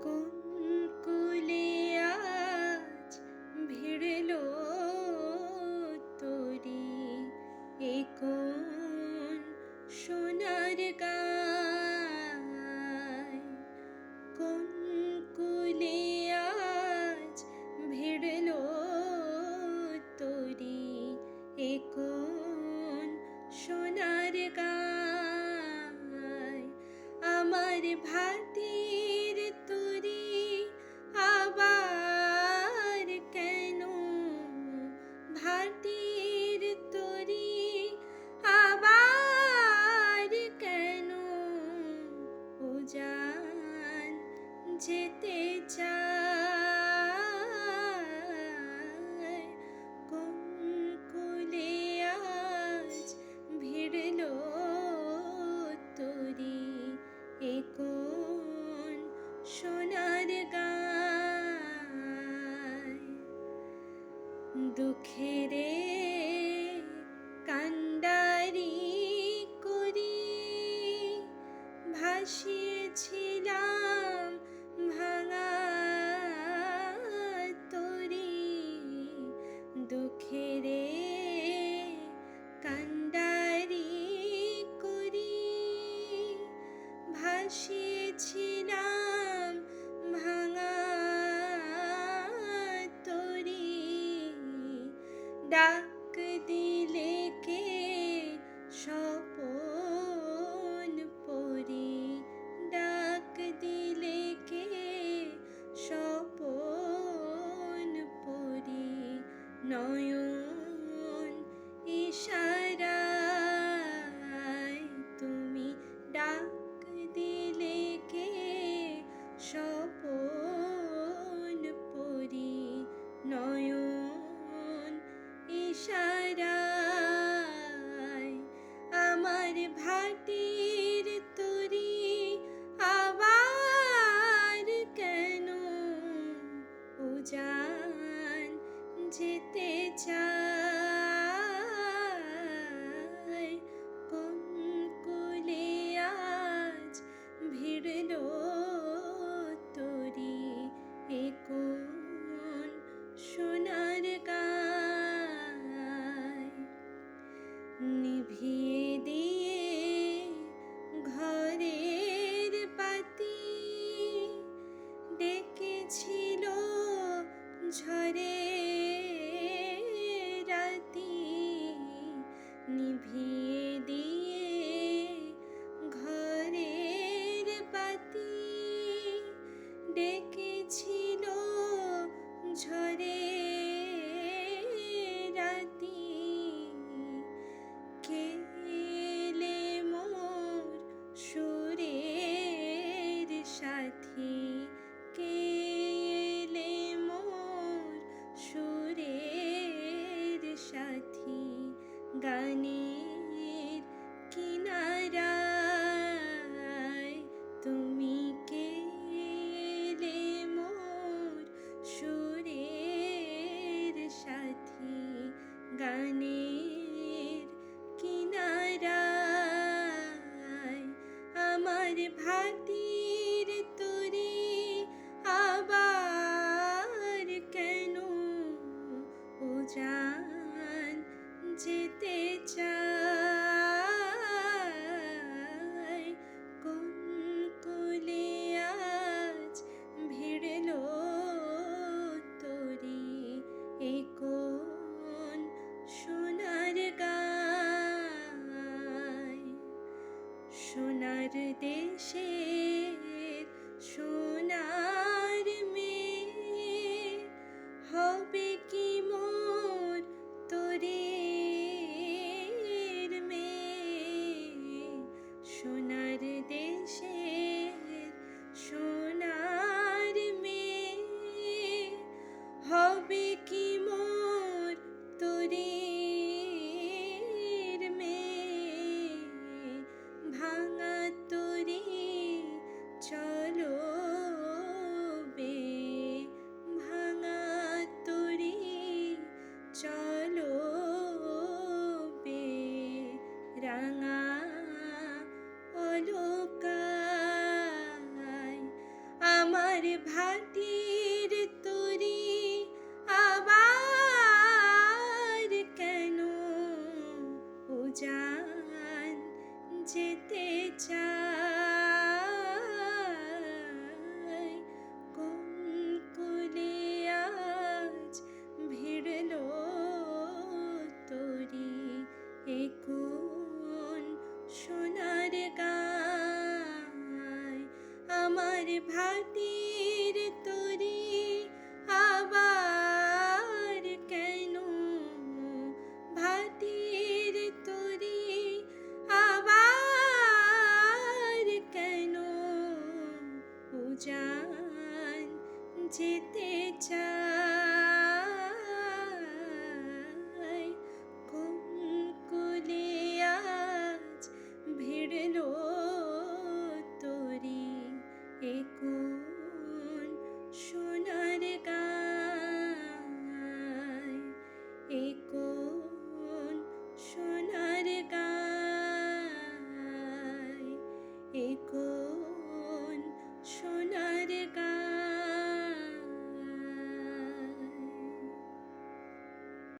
কোন কুলে আজ ভিড়লো তোরি, এ কোন সোনার গায়। কোন কুলে আজ ভিড়লো তোরি, এ কোন সোনার গায়। আমার ভাতির তরি আবার কেন, ভাতির তরি আবার কেন, ও জান যেতে চায়। কোন কুলে আজ ভিড়লো তোরি, এ কোন সোনার গায়। দুঃখেরে কান্ডারি করি ভাসিয়েছিলাম ভাঙা তরি। দুঃখেরে কান্ডারি করি ভাসিয়েছিলাম ভাঙা তরি। ডাক দিলে কে স্বপন পরি, ডাক দিলে কে স্বপন পরি। নয়ন ইশারায় তুমি ডাক দিলে কে স্বপন পরি। নয়ন ইশারায় আমার ভাটির তরি আবার কেন, ও জান যেতে চায়। কোন কুলে আজ ভিড়লো তোরি, এ কোন সোনার গায়। নিভিয়ে দিয়ে ঘরের বাতি ডেকেছিল ঝড়ে রাতি। নিভিয়ে দিয়ে ঘরের বাতি ডেকেছিল ঝড়ে রাতি। কে এলে মোর সুরের সাথী, কে এলে মোর সুরের সাথী। গানের কিনারায় তুমি কে এলে মোর সুরের সাথী। গানের কিনারায় আমার ভাতির তরি আবার কেন, ও জান যেতে চায়। কোন কুলে আজ ভিড়লো তোরি, এ কোন সোনার গায়। সোনার দেশের সোনার মেয়ে হবে কি মোর তরির মেয়ে। সোনার দেশের সোনার মেয়ে হবে কি মোর তরির মেয়ে। ভাঙা তরি চলো যেতে চাই কোন কুলে আজ ভিড়ল তরি এ কোন সোনার গায় আমার ভাটির তরি আবার কেন ভাটির তরি আবার কেন উজান যেতে চায়